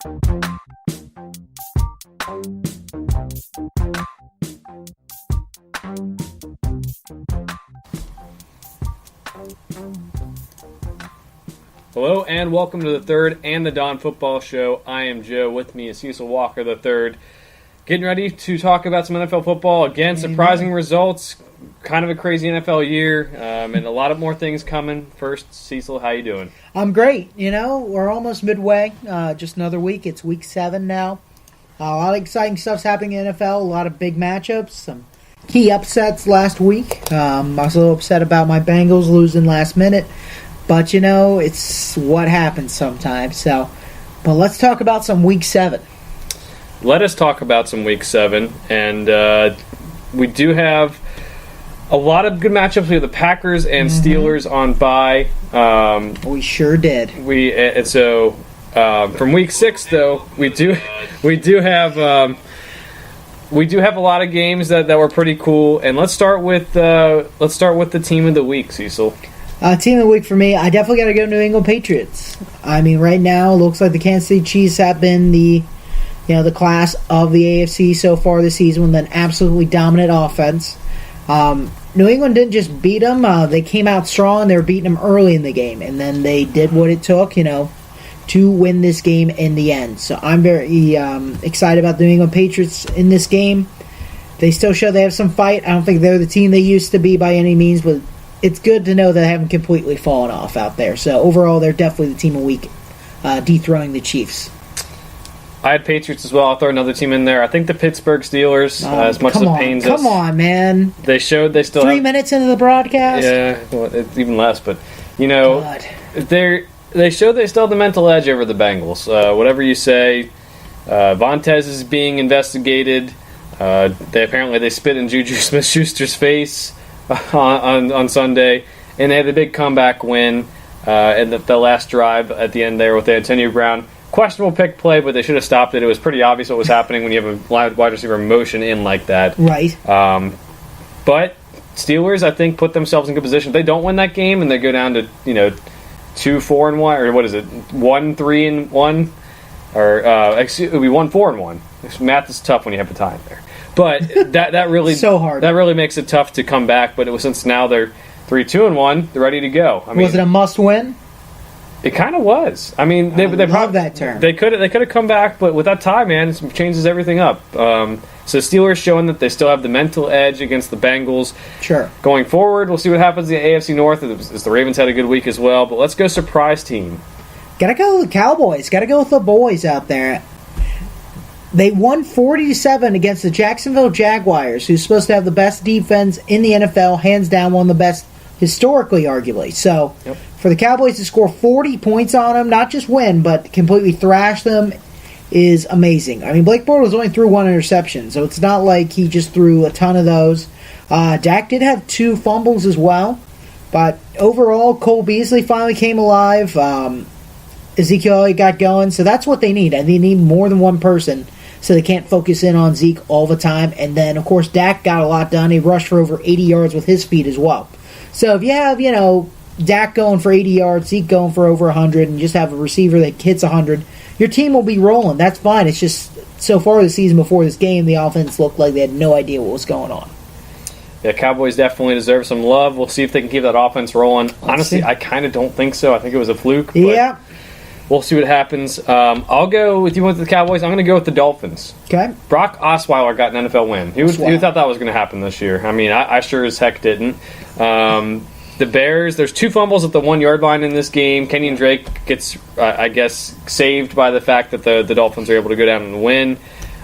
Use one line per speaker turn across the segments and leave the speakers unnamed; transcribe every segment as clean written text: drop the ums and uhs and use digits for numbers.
Hello and welcome to the Third and the Dawn Football Show. I am Joe. With me is Cecil Walker III. Getting ready to talk about some NFL football. Again, surprising results. Kind of a crazy NFL year, and a lot of more things coming. First, Cecil, how you doing?
I'm great. We're almost midway. Just another week. It's week 7 now. A lot of exciting stuff's happening in the NFL. A lot of big matchups. Some key upsets last week. I was a little upset about my Bengals losing last minute. But, it's what happens sometimes. But let's talk about some week 7.
Let us talk about some week 7. And we do have a lot of good matchups. We have the Packers and Steelers on bye.
We sure did.
From week 6, though, we do have a lot of games that were pretty cool. And let's start with the team of the week, Cecil.
Team of the week for me, I definitely got to go New England Patriots. I mean, right now, it looks like the Kansas City Chiefs have been the class of the AFC so far this season with an absolutely dominant offense. New England didn't just beat them. They came out strong. They were beating them early in the game. And then they did what it took, to win this game in the end. So I'm very excited about the New England Patriots in this game. They still show they have some fight. I don't think they're the team they used to be by any means, but it's good to know that they haven't completely fallen off out there. So overall, they're definitely the team of the week, dethroning the Chiefs.
I had Patriots as well. I'll throw another team in there. I think the Pittsburgh Steelers, as much as it pains us.
Come on, man.
They showed they still
3 minutes into the broadcast?
Yeah, well, it's even less. But, they showed they still have the mental edge over the Bengals. Whatever you say, Vontaze is being investigated. They spit in Juju Smith-Schuster's face on Sunday, and they had the big comeback win in the last drive at the end there with Antonio Brown. Questionable pick play, but they should have stopped it. It was pretty obvious what was happening when you have a wide receiver motion in like that.
Right.
But Steelers, I think, put themselves in good position. If they don't win that game and they go down to 2-4-1, or what is it, 1-3-1, or it would be 1-4-1. Math is tough when you have a tie there. But that really
so hard.
That really makes it tough to come back. But since now they're 3-2-1, they're ready to go. I mean,
was it a must-win?
It kind of was. I mean, they
love that term.
They could have come back, but with that tie, man, it changes everything up. So Steelers showing that they still have the mental edge against the Bengals.
Sure.
Going forward, we'll see what happens in the AFC North. As the Ravens had a good week as well. But let's go surprise team.
Gotta go with the Cowboys. Gotta go with the boys out there. They won 40-7 against the Jacksonville Jaguars, who's supposed to have the best defense in the NFL, hands down one of the best historically, arguably. So, For the Cowboys to score 40 points on them, not just win, but completely thrash them, is amazing. I mean, Blake Bortles only threw 1 interception, so it's not like he just threw a ton of those. Dak did have 2 fumbles as well, but overall, Cole Beasley finally came alive. Ezekiel Elliott got going, so that's what they need. And they need more than one person, so they can't focus in on Zeke all the time. And then, of course, Dak got a lot done. He rushed for over 80 yards with his feet as well. So if you have, Dak going for 80 yards, Zeke going for over 100, and just have a receiver that hits 100, your team will be rolling. That's fine. It's just, so far this season before this game, the offense looked like they had no idea what was going on.
Yeah, Cowboys definitely deserve some love. We'll see if they can keep that offense rolling. Honestly, I kind of don't think so. I think it was a fluke. But
yeah.
We'll see what happens. I'll go with you with the Cowboys. I'm going to go with the Dolphins.
Okay.
Brock Osweiler got an NFL win. Who thought that was going to happen this year? I mean, I sure as heck didn't. The Bears, there's 2 fumbles at the 1-yard line in this game. Kenyon Drake gets, saved by the fact that the Dolphins are able to go down and win.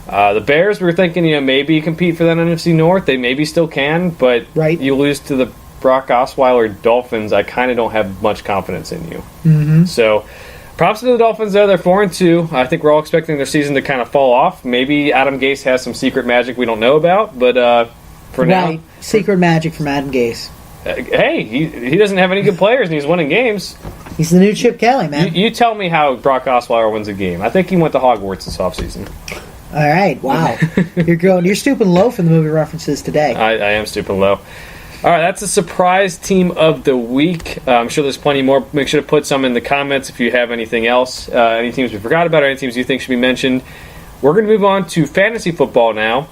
The Bears, we were thinking, maybe compete for that NFC North. They maybe still can, but you lose to the Brock Osweiler Dolphins. I kind of don't have much confidence in you.
Mm-hmm.
So, props to the Dolphins, though. They're 4-2. I think we're all expecting their season to kind of fall off. Maybe Adam Gase has some secret magic we don't know about, but for now...
Secret magic from Adam Gase.
Hey, he doesn't have any good players, and he's winning games.
He's the new Chip Kelly, man.
You tell me how Brock Osweiler wins a game. I think he went to Hogwarts this offseason.
All right, wow. You're stooping low for the movie references today.
I am stooping low. All right, that's a surprise team of the week. I'm sure there's plenty more. Make sure to put some in the comments if you have anything else, any teams we forgot about, or any teams you think should be mentioned. We're going to move on to fantasy football now,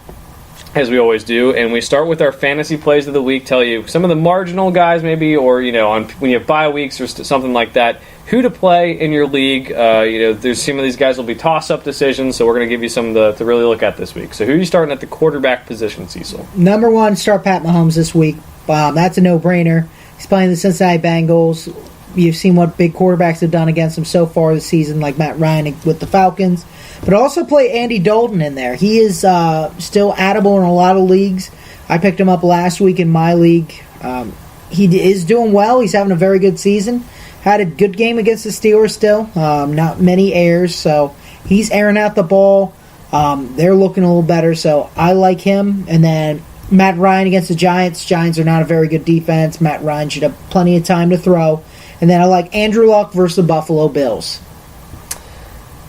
as we always do, and we start with our fantasy plays of the week. Tell you some of the marginal guys, maybe, or when you have bye weeks or something like that, who to play in your league. There's some of these guys will be toss-up decisions, so we're going to give you some to really look at this week. So who are you starting at the quarterback position, Cecil?
Number one, start Pat Mahomes this week. That's a no-brainer. He's playing the Cincinnati Bengals. You've seen what big quarterbacks have done against him so far this season, like Matt Ryan with the Falcons. But also play Andy Dalton in there. He is still addable in a lot of leagues. I picked him up last week in my league. He is doing well. He's having a very good season. Had a good game against the Steelers still. Not many errors, so he's airing out the ball. They're looking a little better, so I like him. And then Matt Ryan against the Giants. Giants are not a very good defense. Matt Ryan should have plenty of time to throw. And then I like Andrew Luck versus the Buffalo Bills.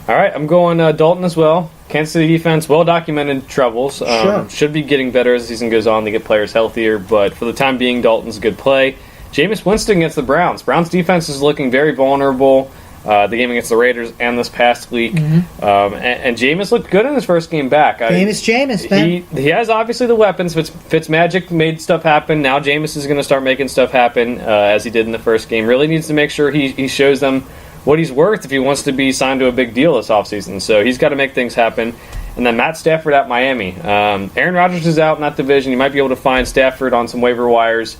All right, I'm going Dalton as well. Kansas City defense, well-documented troubles.
Sure.
Should be getting better as the season goes on to get players healthier, but for the time being, Dalton's a good play. Jameis Winston against the Browns. Browns defense is looking very vulnerable. The game against the Raiders and this past week.
Mm-hmm.
And Jameis looked good in his first game back.
Jameis, man.
He has obviously the weapons. Fitzmagic made stuff happen. Now Jameis is going to start making stuff happen as he did in the first game. Really needs to make sure he shows them what he's worth if he wants to be signed to a big deal this offseason. So he's got to make things happen. And then Matt Stafford at Miami. Aaron Rodgers is out in that division. You might be able to find Stafford on some waiver wires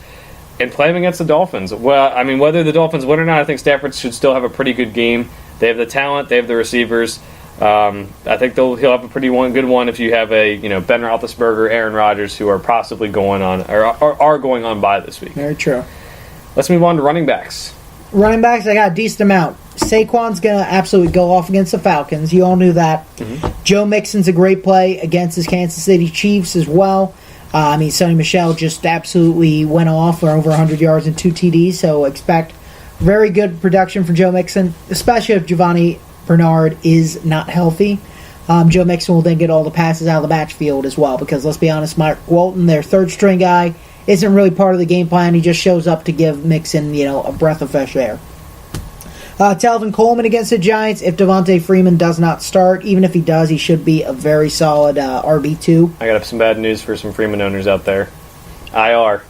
and play him against the Dolphins. Well, I mean, whether the Dolphins win or not, I think Stafford should still have a pretty good game. They have the talent. They have the receivers. I think he'll have a pretty good one if you have a Ben Roethlisberger, Aaron Rodgers, who are possibly going on or are going on bye this week.
Very true.
Let's move on to running backs.
Running backs, I got a decent amount. Saquon's going to absolutely go off against the Falcons. You all knew that. Mm-hmm. Joe Mixon's a great play against his Kansas City Chiefs as well. Sonny Michel just absolutely went off for over 100 yards and 2 TDs, so expect very good production for Joe Mixon, especially if Giovanni Bernard is not healthy. Joe Mixon will then get all the passes out of the backfield as well, because let's be honest, Mark Walton, their third-string guy, isn't really part of the game plan. He just shows up to give Mixon, a breath of fresh air. Telvin Coleman against the Giants. If Devontae Freeman does not start, even if he does, he should be a very solid RB2.
I got some bad news for some Freeman owners out there. IR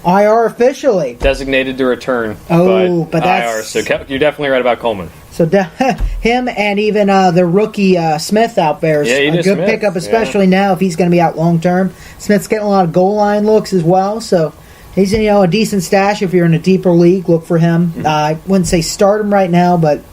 officially.
Designated to return.
Oh, but that's...
IR, so you're definitely right about Coleman.
So him and even the rookie Smith out there is a good pickup, especially now if he's going to be out long term. Smith's getting a lot of goal line looks as well, so he's a decent stash if you're in a deeper league. Look for him.
Mm-hmm.
I wouldn't say start him right now, but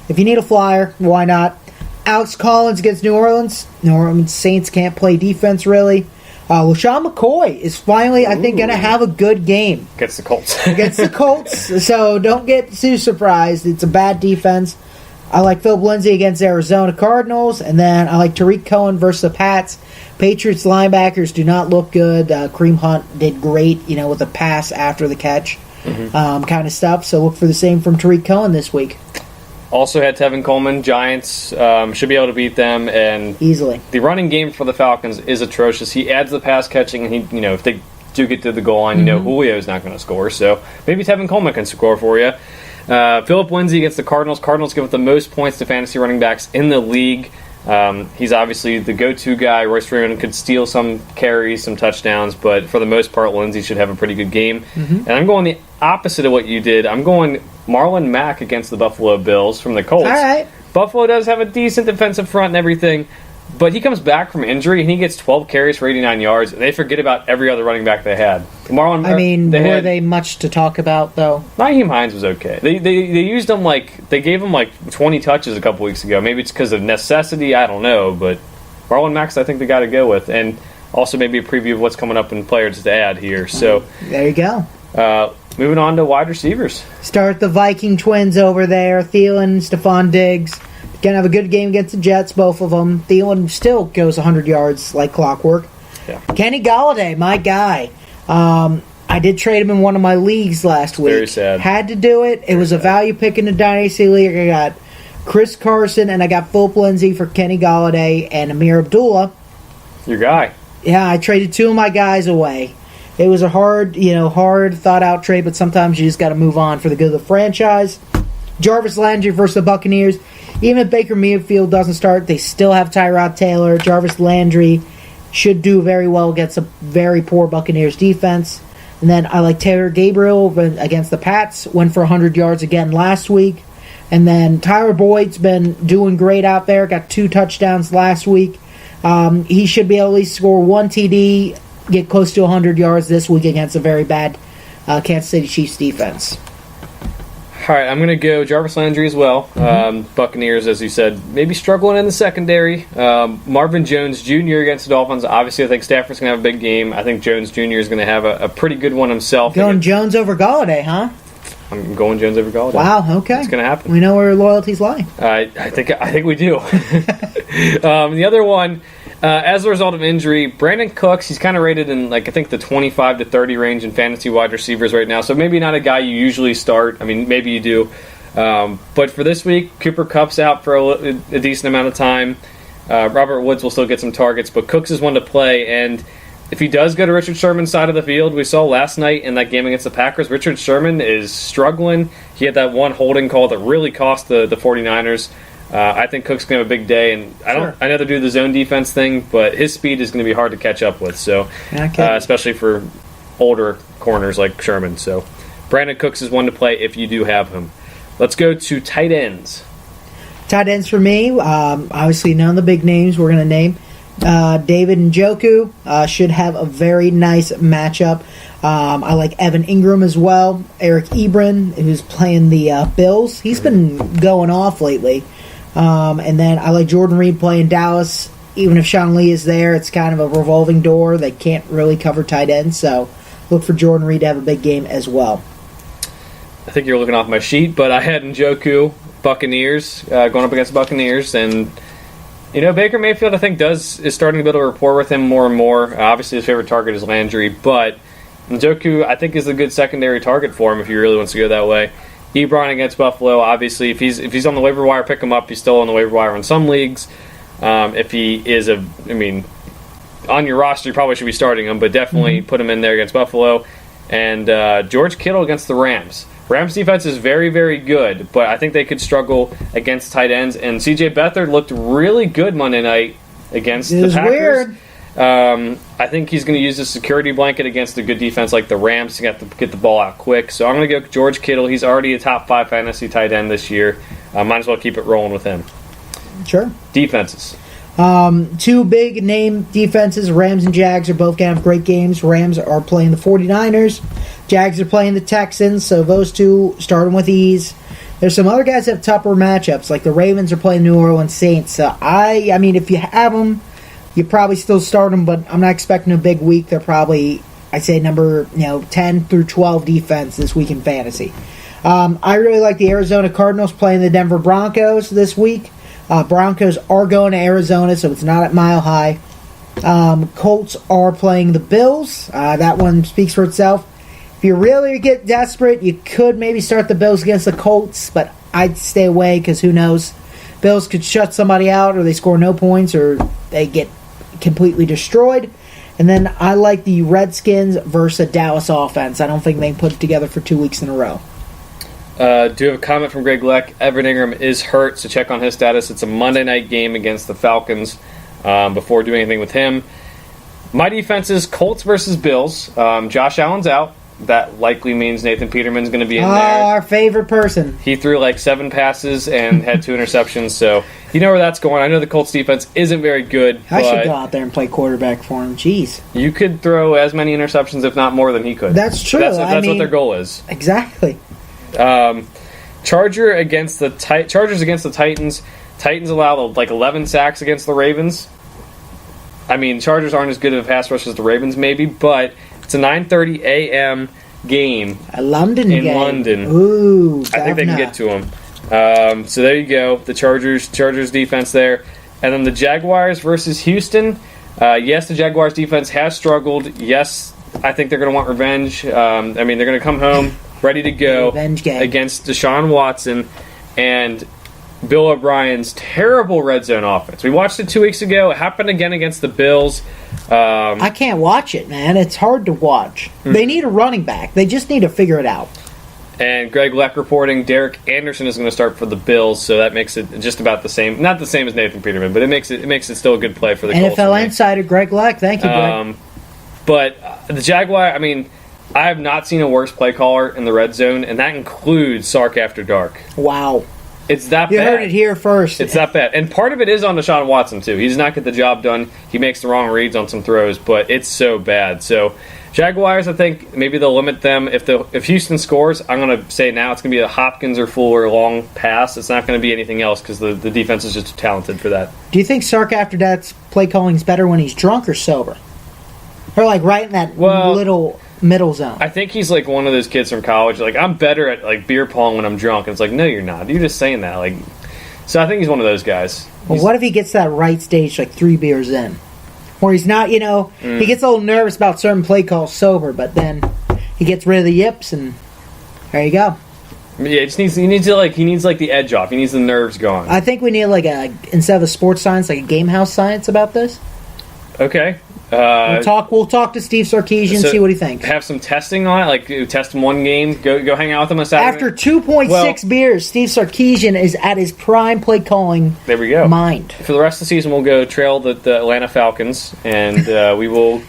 if you need a flyer, why not? Alex Collins against New Orleans. New Orleans Saints can't play defense really. LaShawn McCoy is finally, I think, going to have a good game.
Against the Colts.
Against the Colts, so don't get too surprised. It's a bad defense. I like Philip Lindsay against Arizona Cardinals, and then I like Tariq Cohen versus the Pats. Patriots linebackers do not look good. Kareem Hunt did great, with a pass after the catch kind of stuff. So look for the same from Tariq Cohen this week.
Also had Tevin Coleman. Giants should be able to beat them, and
easily.
The running game for the Falcons is atrocious. He adds the pass catching, and he, if they do get to the goal line, Julio's not going to score. So maybe Tevin Coleman can score for you. Philip Lindsay against the Cardinals. Cardinals give up the most points to fantasy running backs in the league. He's obviously the go-to guy. Royce Freeman could steal some carries, some touchdowns, but for the most part, Lindsay should have a pretty good game. Mm-hmm. And I'm going the opposite of what you did. I'm going Marlon Mack against the Buffalo Bills from the Colts.
All right.
Buffalo does have a decent defensive front and everything, but he comes back from injury and he gets 12 carries for 89 yards, and they forget about every other running back they had.
Were they much to talk about, though?
Nyheim Hines was okay. They used him they gave him 20 touches a couple weeks ago. Maybe it's because of necessity, I don't know, but Marlon Mack's I think the guy to go with, and also maybe a preview of what's coming up in players to add here. So
there you go.
Moving on to wide receivers.
Start the Viking twins over there, Thielen, Stephon Diggs. Gonna have a good game against the Jets, both of them. Thielen still goes 100 yards like clockwork.
Yeah.
Kenny Golladay, my guy. I did trade him in one of my leagues last week.
Very sad.
Had to do it. It was a value pick in the Dynasty League. I got Chris Carson and I got Philip Lindsay for Kenny Golladay and Amir Abdullah.
Your guy.
Yeah, I traded two of my guys away It was a hard thought out trade, but sometimes you just got to move on for the good of the franchise. Jarvis Landry versus the Buccaneers. Even if Baker Mayfield doesn't start, they still have Tyrod Taylor. Jarvis Landry should do very well against a very poor Buccaneers defense. And then I like Taylor Gabriel against the Pats. Went for 100 yards again last week. And then Tyler Boyd's been doing great out there. Got 2 touchdowns last week. He should be able to at least score 1 TD, get close to 100 yards this week against a very bad Kansas City Chiefs defense.
All right, I'm going to go Jarvis Landry as well. Buccaneers, as you said, maybe struggling in the secondary. Marvin Jones Jr. against the Dolphins. Obviously, I think Stafford's going to have a big game. I think Jones Jr. is going to have a pretty good one himself.
Going Jones over Galladay, huh?
I'm going Jones over Galladay.
Wow, okay.
It's going to happen.
We know where loyalties lie.
I think we do. The other one, as a result of injury, Brandon Cooks, he's kind of rated in, I think the 25 to 30 range in fantasy wide receivers right now. So maybe not a guy you usually start. I mean, maybe you do. But for this week, Cooper Kupp's out for a decent amount of time. Robert Woods will still get some targets, but Cooks is one to play. And if he does go to Richard Sherman's side of the field, we saw last night in that game against the Packers, Richard Sherman is struggling. He had that one holding call that really cost the 49ers. I think Cook's going to have a big day, and I know they do the zone defense thing, but his speed is going to be hard to catch up with. So, especially for older corners like Sherman. So, Brandon Cooks is one to play if you do have him. Let's go to tight ends.
Tight ends for me, obviously none of the big names we're going to name. David Njoku should have a very nice matchup. I like Evan Ingram as well. Eric Ebron, who's playing the Bills, he's been going off lately. And then I like Jordan Reed playing Dallas. Even if Sean Lee is there, it's kind of a revolving door. They can't really cover tight ends, so look for Jordan Reed to have a big game as well.
I think you're looking off my sheet, but I had Njoku, Buccaneers, going up against Buccaneers, and Baker Mayfield, I think, is starting to build a rapport with him more and more. Obviously, his favorite target is Landry, but Njoku, I think, is a good secondary target for him if he really wants to go that way. Ebron against Buffalo, obviously, if he's on the waiver wire, pick him up. He's still on the waiver wire in some leagues. If he is on your roster, you probably should be starting him, but definitely put him in there against Buffalo. And George Kittle against the Rams. Rams defense is very, very good, but I think they could struggle against tight ends. And C.J. Beathard looked really good Monday night against the Packers.
Weird.
I think he's going to use the security blanket against a good defense like the Rams to get the ball out quick. So I'm going to go George Kittle. He's already a top 5 fantasy tight end this year. Might as well keep it rolling with him.
Sure.
Defenses.
2 big name defenses, Rams and Jags, are both going to have great games. Rams are playing the 49ers. Jags are playing the Texans, so those two start them with ease. There's some other guys that have tougher matchups, like the Ravens are playing New Orleans Saints. So I mean, if you have them, you probably still start them, but I'm not expecting a big week. They're probably, I'd say, number 10 through 12 defense this week in fantasy. I really like the Arizona Cardinals playing the Denver Broncos this week. Broncos are going to Arizona, so it's not at Mile High. Colts are playing the Bills. That one speaks for itself. If you really get desperate, you could maybe start the Bills against the Colts, but I'd stay away because who knows. Bills could shut somebody out, or they score no points, or they get completely destroyed. And then I like the Redskins versus a Dallas offense. I don't think they can put it together for 2 weeks in a row.
Do you have a comment from Greg Leck? Evan Ingram is hurt, so check on his status. It's a Monday night game against the Falcons before doing anything with him. My defense is Colts versus Bills. Josh Allen's out. That likely means Nathan Peterman's going to be in there.
Our favorite person.
He threw 7 passes and had 2 interceptions, so you know where that's going. I know the Colts defense isn't very good.
I should go out there and play quarterback for him. Jeez.
You could throw as many interceptions, if not more, than he could.
That's true.
That's what their goal is.
Exactly.
Chargers against the Titans. Titans allow 11 sacks against the Ravens. I mean, Chargers aren't as good of a pass rush as the Ravens, maybe, but it's a 9:30 a.m. game.
A London
in
game.
London.
Ooh,
I think they can get to them. So there you go. The Chargers defense there. And then the Jaguars versus Houston. Yes, the Jaguars defense has struggled. Yes, I think they're going to want revenge. I mean, they're going to come home ready to go
Revenge game
against Deshaun Watson. And Bill O'Brien's terrible red zone offense. We watched it 2 weeks ago. It happened again against the Bills.
I can't watch it, man. It's hard to watch. They need a running back. They just need to figure it out.
And Greg Leck reporting Derek Anderson is going to start for the Bills, so that makes it just about the same. Not the same as Nathan Peterman, but it makes it still a good play for the Colts.
NFL insider Greg Leck. Thank you, Greg.
But the Jaguar, I mean, I have not seen a worse play caller in the red zone, and that includes Sark After Dark.
Wow.
It's that
You
bad.
heard it here first.
It's that bad. And part of it is on Deshaun Watson, too. He does not get the job done. He makes the wrong reads on some throws, but it's so bad. So, Jaguars, I think maybe they'll limit them. If Houston scores, I'm going to say now it's going to be a Hopkins or Fuller long pass. It's not going to be anything else because the defense is just too talented for that.
Do you think Sark After Dark's play calling is better when he's drunk or sober? Or like right in that little middle zone?
I think he's like one of those kids from college. Like, I'm better at like beer pong when I'm drunk. And it's like, no, you're not. You're just saying that. Like, so I think he's one of those guys.
Well, what if he gets that right stage like 3 beers in? Where he's not, he gets a little nervous about certain play calls sober, but then he gets rid of the yips and there you go.
Yeah, he needs the edge off. He needs the nerves gone.
I think we need instead of a sports science, like a game house science about this.
Okay.
We'll talk to Steve Sarkisian and see what he thinks.
Have some testing on it, like test him one game, go hang out with him on Saturday.
After 2.6 beers, Steve Sarkisian is at his prime play calling
there we go.
mind.
For the rest of the season, we'll go trail the Atlanta Falcons, and we will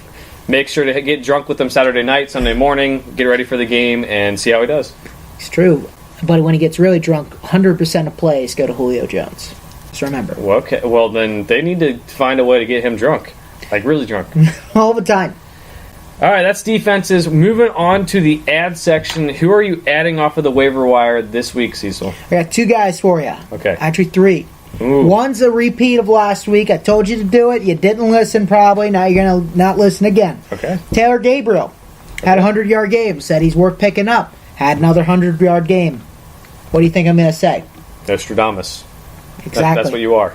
make sure to get drunk with them Saturday night, Sunday morning, get ready for the game, and see how he does.
It's true. But when he gets really drunk, 100% of plays go to Julio Jones. Just remember.
Well, okay. Well, then they need to find a way to get him drunk. Like, really drunk.
All the time.
All right, that's defenses. Moving on to the ad section. Who are you adding off of the waiver wire this week, Cecil?
I got 2 guys for you.
Okay.
Actually, 3.
Ooh.
One's a repeat of last week. I told you to do it. You didn't listen, probably. Now you're going to not listen again.
Okay.
Taylor Gabriel had a 100-yard game. Said he's worth picking up. Had another 100-yard game. What do you think I'm going to say?
Nostradamus.
Exactly.
That's what you are.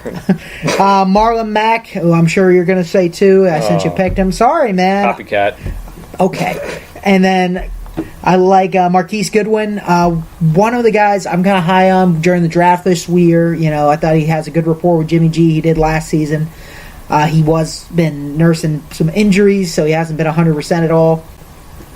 Marlon Mack, who I'm sure you're going to say too. Since you picked him. Sorry, man.
Copycat.
Okay. And then I like Marquise Goodwin. One of the guys I'm kind of high on during the draft this year. I thought he has a good rapport with Jimmy G. He did last season. He was been nursing some injuries, so he hasn't been 100% at all.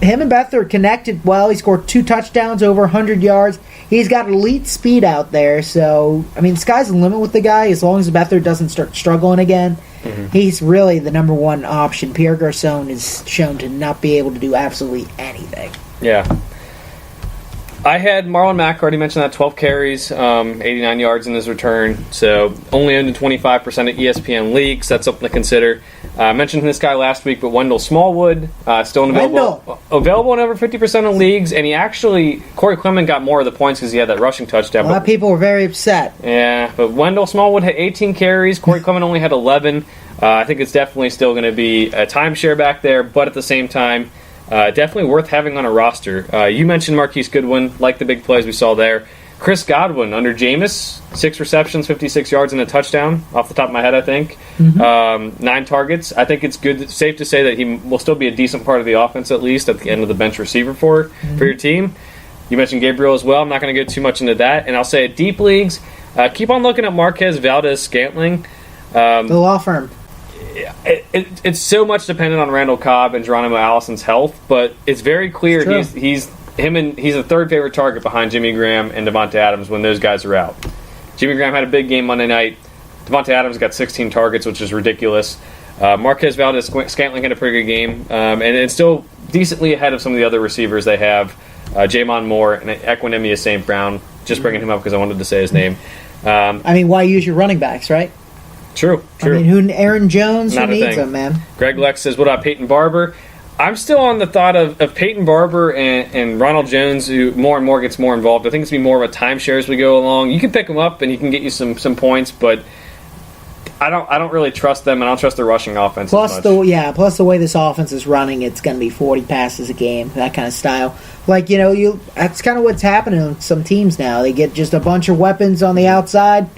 Him and Beathard connected well. He scored 2 touchdowns, over 100 yards. He's got elite speed out there. So, I mean, sky's the limit with the guy as long as Beathard doesn't start struggling again. Mm-hmm. He's really the number one option. Pierre Garçon is shown to not be able to do absolutely anything.
Yeah. I had Marlon Mack, already mentioned that, 12 carries, 89 yards in his return. So only owned in 25% of ESPN leagues. That's something to consider. I mentioned this guy last week, but Wendell Smallwood, still available in over 50% of leagues. And Corey Clement got more of the points because he had that rushing touchdown.
A lot of people were very upset.
Yeah, but Wendell Smallwood had 18 carries. Corey Clement only had 11. I think it's definitely still going to be a timeshare back there, but at the same time, definitely worth having on a roster. You mentioned Marquise Goodwin, like the big plays we saw there. Chris Godwin under Jameis, 6 receptions, 56 yards, and a touchdown, off the top of my head, I think. Mm-hmm. 9 targets. I think it's safe to say that he will still be a decent part of the offense, at least, at the end of the bench receiver for your team. You mentioned Gabriel as well. I'm not going to get too much into that. And I'll say at deep leagues, keep on looking at Marquez Valdez-Scantling.
The law firm.
It's so much dependent on Randall Cobb and Geronimo Allison's health, but it's very clear he's a third favorite target behind Jimmy Graham and Devontae Adams when those guys are out. Jimmy Graham had a big game Monday night. Devontae Adams got 16 targets, which is ridiculous. Marquez Valdez-Scantling had a pretty good game, and it's still decently ahead of some of the other receivers they have. Jamon Moore and Equinemius St. Brown. Just bringing him up because I wanted to say his name.
Why use your running backs, right?
True.
Aaron Jones,
Not
who
a
needs
thing.
him, man?
Greg Lex says, what about Peyton Barber? I'm still on the thought of Peyton Barber and Ronald Jones, who more and more gets more involved. I think it's going to be more of a timeshare as we go along. You can pick them up and he can get you some points, but I don't really trust them, and I don't trust their rushing offense
plus
as much.
Plus the way this offense is running, it's going to be 40 passes a game, that kind of style. That's kind of what's happening with some teams now. They get just a bunch of weapons on the outside.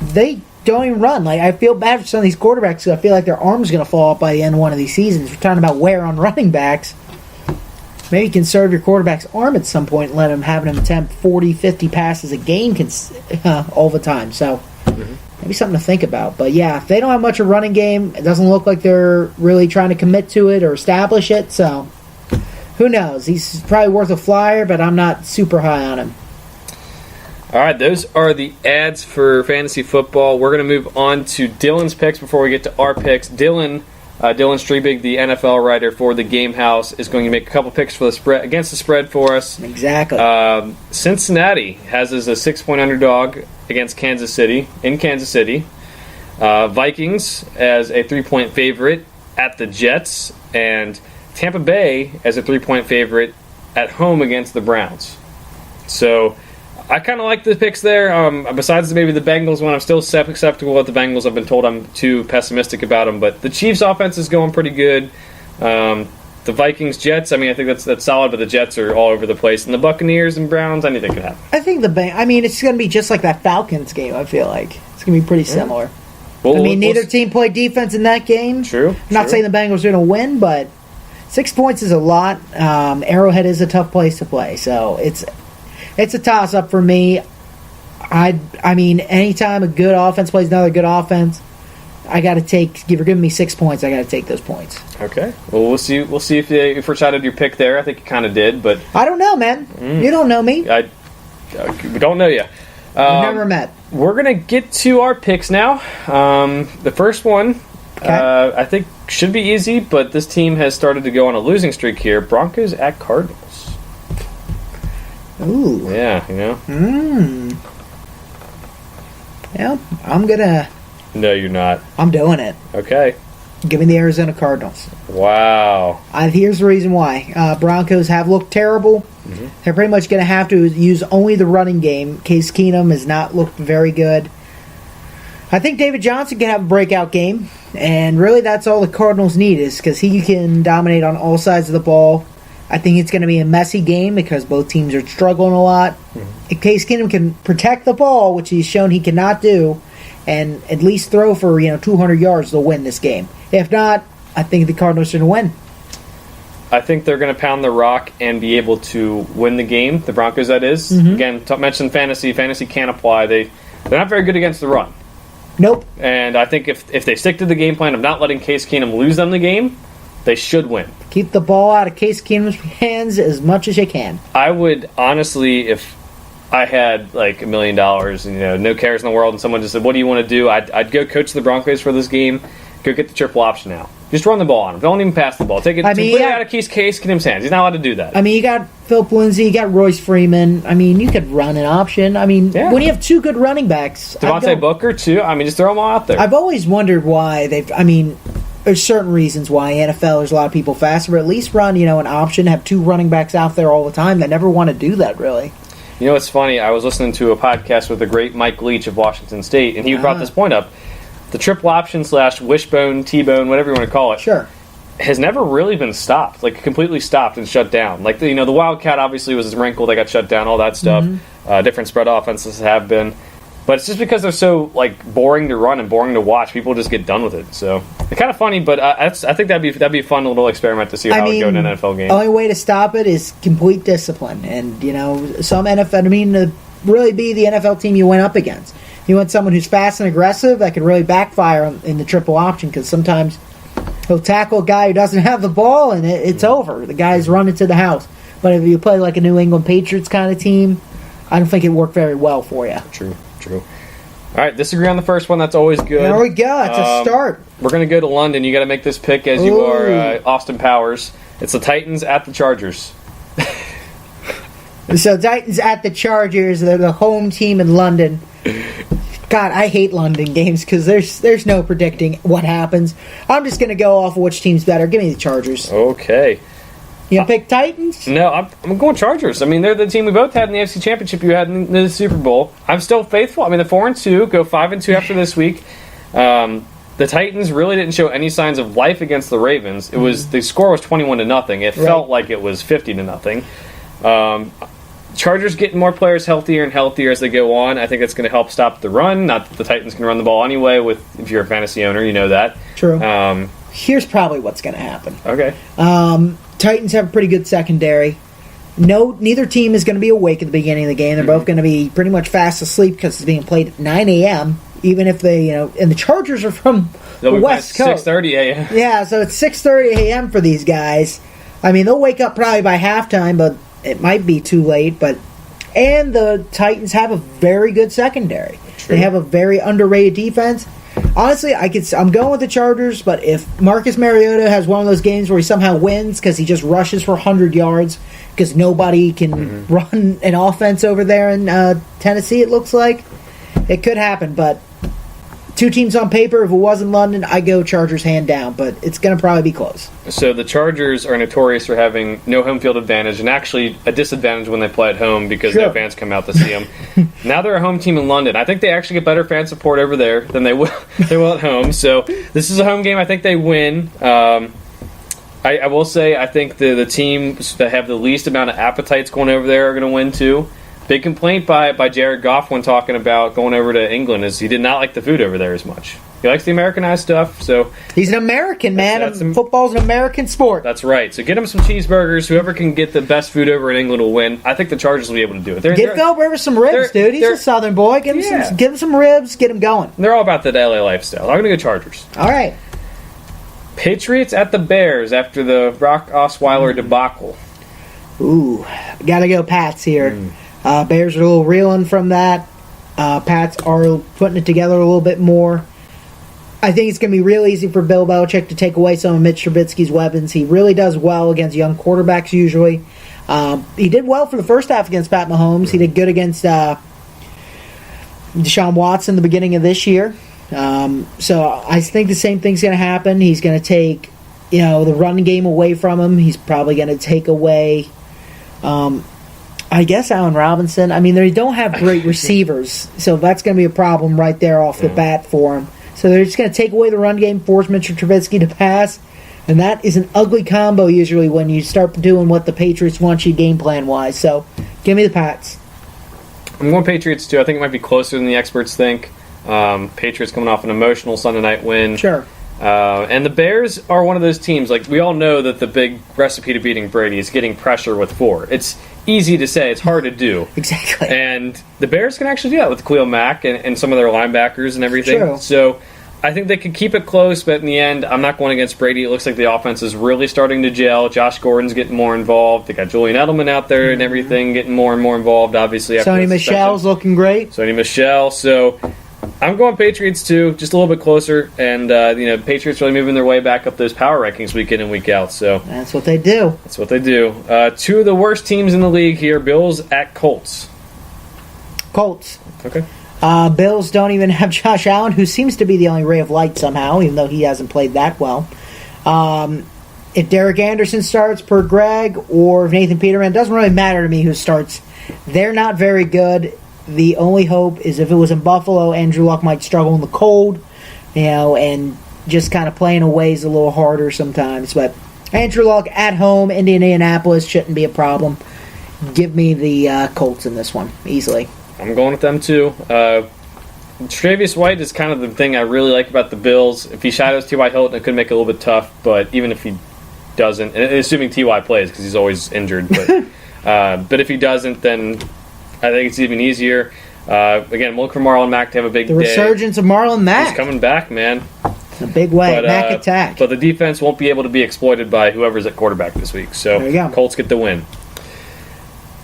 They don't even run. I feel bad for some of these quarterbacks because I feel like their arm's going to fall off by the end of one of these seasons. We're talking about wear on running backs. maybe conserve your quarterback's arm at some point and let him have him attempt 40, 50 passes a game all the time. So maybe something to think about. But yeah, if they don't have much of a running game, it doesn't look like they're really trying to commit to it or establish it. So who knows? He's probably worth a flyer, but I'm not super high on him.
All right, those are the ads for fantasy football. We're going to move on to Dylan's picks before we get to our picks. Dylan Strebig, the NFL writer for the Game House, is going to make a couple picks for the spread against the spread for us.
Exactly.
Cincinnati has as a 6-point underdog against Kansas City in Kansas City. Vikings as a 3-point favorite at the Jets, and Tampa Bay as a 3-point favorite at home against the Browns. So I kind of like the picks there. Besides maybe the Bengals one, I'm still skeptical of the Bengals. I've been told I'm too pessimistic about them. But the Chiefs' offense is going pretty good. The Vikings, Jets, I mean, I think that's solid, but the Jets are all over the place. And the Buccaneers and Browns, anything can happen.
I think it's going to be just like that Falcons game, I feel like. It's going to be pretty similar.
Well,
neither team played defense in that game.
True.
I'm not saying the Bengals are going to win, but 6 points is a lot. Arrowhead is a tough place to play, so it's a toss-up for me. I mean, anytime a good offense plays another good offense, I got to take. If you're giving me 6 points, I got to take those points.
Okay. Well, we'll see. We'll see if you foreshadowed your pick there. I think you kind of did, but
I don't know, man. You don't know me.
We don't know you.
We've never met.
We're gonna get to our picks now. The first one, I think, should be easy, but this team has started to go on a losing streak here. Broncos at Cardinals.
Ooh.
Yeah, you know.
Yeah, I'm gonna.
No, you're not.
I'm doing it.
Okay.
Give me the Arizona Cardinals.
Wow.
Here's the reason why. Broncos have looked terrible.
Mm-hmm.
They're pretty much going to have to use only the running game. Case Keenum has not looked very good. I think David Johnson can have a breakout game. And really that's all the Cardinals need is because he can dominate on all sides of the ball. I think it's going to be a messy game because both teams are struggling a lot. If Case Keenum can protect the ball, which he's shown he cannot do, and at least throw for 200 yards, they'll win this game. If not, I think the Cardinals are going to win.
I think they're going to pound the rock and be able to win the game. The Broncos, that is. Again, mentioned fantasy. Fantasy can't apply. They're not very good against the run.
Nope.
And I think if they stick to the game plan of not letting Case Keenum lose them the game, they should win.
Keep the ball out of Case Keenum's hands as much as you can.
I would honestly, if I had like $1 million, no cares in the world, and someone just said, "What do you want to do?" I'd go coach the Broncos for this game. Go get the triple option now. Just run the ball on him. Don't even pass the ball. Take it completely out of Case Keenum's hands. He's not allowed to do that.
I mean, you got Philip Lindsay, you got Royce Freeman. I mean, you could run an option. I mean, when you have two good running backs.
Devontae Booker, too. I mean, just throw them all out there.
I've always wondered why there's certain reasons why NFL there's a lot of people faster, but at least run, an option, have two running backs out there all the time that never want to do that, really.
You know what's funny? I was listening to a podcast with the great Mike Leach of Washington State, and he brought this point up. The triple option / wishbone, T-bone, whatever you want to call it,
sure,
has never really been stopped, like completely stopped and shut down. Like the Wildcat obviously was wrinkled, they got shut down, all that stuff. Different spread offenses have been, but it's just because they're so boring to run and boring to watch. People just get done with it. So it's kind of funny, but I think that'd be a fun little experiment to see how it would go in an NFL game.
The only way to stop it is complete discipline, and some NFL. To really be the NFL team you went up against. You want someone who's fast and aggressive that could really backfire in the triple option because sometimes he'll tackle a guy who doesn't have the ball and it's over. The guy's running to the house. But if you play like a New England Patriots kind of team, I don't think it worked very well for you.
True. All right, disagree on the first one. That's always good.
There we go. It's a start.
We're going to go to London. You got to make this pick as you are Austin Powers. It's the Titans at the Chargers.
So Titans at the Chargers. They're the home team in London. God, I hate London games because there's no predicting what happens. I'm just going to go off of which team's better. Give me the Chargers.
Okay.
You gonna pick Titans?
No, I'm going Chargers. I mean, they're the team we both had in the AFC Championship. You had in the Super Bowl. I'm still faithful. I mean, the 4-2 go 5-2 after this week. The Titans really didn't show any signs of life against the Ravens. It was the score was 21-0. It felt like it was 50-0. Chargers getting more players healthier and healthier as they go on. I think that's going to help stop the run. Not that the Titans can run the ball anyway. If you're a fantasy owner, you know that.
True. Here's probably what's going to happen.
Okay.
Titans have a pretty good secondary. No, neither team is going to be awake at the beginning of the game. They're both going to be pretty much fast asleep because it's being played at 9 a.m. Even if they, and the Chargers are from
They'll
the
be
West Coast.
6:30 a.m.
Yeah, so it's 6:30 a.m. for these guys. I mean, they'll wake up probably by halftime, but it might be too late. And the Titans have a very good secondary.
True.
They have a very underrated defense. Honestly, I'm going with the Chargers, but if Marcus Mariota has one of those games where he somehow wins because he just rushes for 100 yards because nobody can run an offense over there in Tennessee, it looks like, it could happen. But two teams on paper, if it wasn't London, I go Chargers hand down, but it's going to probably be close.
So the Chargers are notorious for having no home field advantage and actually a disadvantage when they play at home because no fans come out to see them. Now they're a home team in London. I think they actually get better fan support over there than they will at home. So this is a home game. I think they win. I will say I think the teams that have the least amount of appetites going over there are going to win too. Big complaint by Jared Goff when talking about going over to England is he did not like the food over there as much. He likes the Americanized stuff, so
he's an American, man. Football's an American sport.
That's right. So get him some cheeseburgers. Whoever can get the best food over in England will win. I think the Chargers will be able to do it.
Give Philip Rivers some ribs, dude. He's a Southern boy. Give him some ribs. Get him going.
They're all about that LA lifestyle. I'm going to go Chargers.
All right.
Patriots at the Bears after the Brock Osweiler debacle.
Ooh, gotta go Pats here. Bears are a little reeling from that. Pats are putting it together a little bit more. I think it's going to be real easy for Bill Belichick to take away some of Mitch Trubisky's weapons. He really does well against young quarterbacks usually. He did well for the first half against Pat Mahomes. He did good against Deshaun Watson the beginning of this year. So I think the same thing's going to happen. He's going to take the running game away from him. He's probably going to take away I guess Allen Robinson. I mean, they don't have great receivers, so that's going to be a problem right there off the bat for him. So they're just going to take away the run game, force Mitchell Trubisky to pass, and that is an ugly combo usually when you start doing what the Patriots want you game plan-wise. So give me the Pats.
I'm going Patriots, too. I think it might be closer than the experts think. Patriots coming off an emotional Sunday night win.
Sure.
And the Bears are one of those teams, like we all know that the big recipe to beating Brady is getting pressure with 4. It's easy to say, it's hard to do.
Exactly.
And the Bears can actually do that with Khalil Mack and some of their linebackers and everything.
True.
So I think they could keep it close, but in the end, I'm not going against Brady. It looks like the offense is really starting to gel. Josh Gordon's getting more involved. They got Julian Edelman out there and everything, getting more and more involved, obviously.
Sony Michel's looking great.
Sony Michel. So I'm going Patriots, too, just a little bit closer. And, Patriots really moving their way back up those power rankings week in and week out. So
that's what they do.
That's what they do. Two of the worst teams in the league here, Bills at Colts.
Colts.
Okay.
Bills don't even have Josh Allen, who seems to be the only ray of light somehow, even though he hasn't played that well. If Derek Anderson starts per Greg or if Nathan Peterman, it doesn't really matter to me who starts. They're not very good. The only hope is if it was in Buffalo, Andrew Luck might struggle in the cold, and just kind of playing away is a little harder sometimes. But Andrew Luck at home, Indianapolis shouldn't be a problem. Give me the Colts in this one, easily.
I'm going with them, too. Tre'Davious White is kind of the thing I really like about the Bills. If he shadows T.Y. Hilton, it could make it a little bit tough, but even if he doesn't, and assuming T.Y. plays because he's always injured, but if he doesn't, then I think it's even easier. Again, look for Marlon Mack to have a big day.
The resurgence of Marlon Mack.
He's coming back, man.
In a big way. Mack attack.
But the defense won't be able to be exploited by whoever's at quarterback this week. So
there you go.
Colts get the win.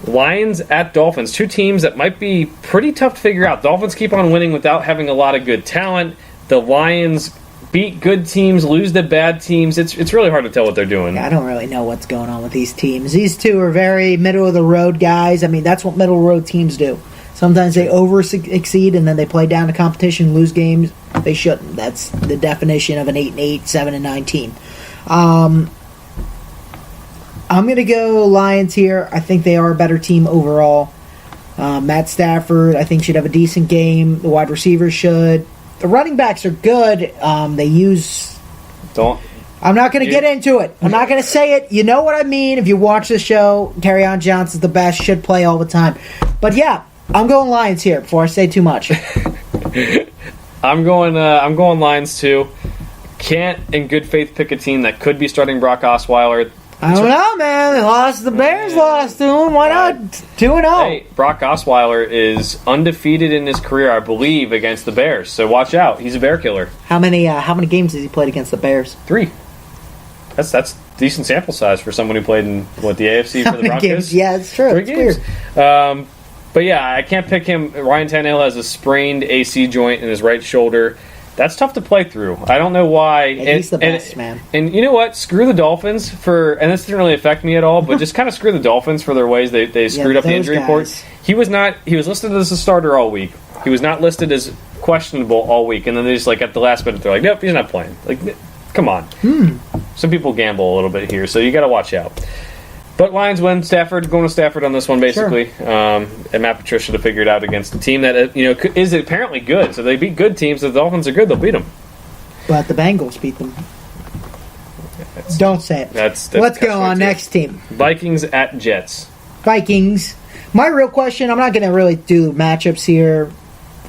Lions at Dolphins. Two teams that might be pretty tough to figure out. Dolphins keep on winning without having a lot of good talent. The Lions beat good teams, lose the bad teams. It's really hard to tell what they're doing.
I don't really know what's going on with these teams. These two are very middle-of-the-road guys. I mean, that's what middle-of-the-road teams do. Sometimes they over-exceed, and then they play down to competition, lose games. They shouldn't. That's the definition of an 8-8, 7-9 team. I'm going to go Lions here. I think they are a better team overall. Matt Stafford, I think, should have a decent game. The wide receivers should. The running backs are good. They use... I'm not going to get into it. I'm not going to say it. You know what I mean. If you watch the show, Kerryon Johnson's the best. Should play all the time. But yeah, I'm going Lions here before I say too much.
I'm going Lions too. Can't, in good faith, pick a team that could be starting Brock Osweiler.
I don't know, man. They lost. The Bears lost to them. Why not 2-0?
Hey, Brock Osweiler is undefeated in his career, I believe, against the Bears. So watch out. He's a bear killer.
How many games has he played against the Bears?
3. That's decent sample size for someone who played in the AFC for the Broncos.
Games? Yeah, it's true.
3
It's
games.
weird.
But yeah, I can't pick him. Ryan Tannehill has a sprained AC joint in his right shoulder. That's tough to play through. I don't know why.
He's the best, man.
And you know what? Screw the Dolphins and this didn't really affect me at all, but just kind of screw the Dolphins for their ways they screwed up the
those
injury report.
guys.
He was listed as a starter all week. He was not listed as questionable all week. And then they just at the last minute, they're like, nope, he's not playing. Come on. Some people gamble a little bit here, so you got to watch out. But Lions win. Stafford going to Stafford on this one, basically. Sure. And Matt Patricia to figure it out against a team that is apparently good. So they beat good teams. If the Dolphins are good, they'll beat them.
But the Bengals beat them. Don't say it. Let's go on next team.
Vikings at Jets.
Vikings. My real question, I'm not going to really do matchups here.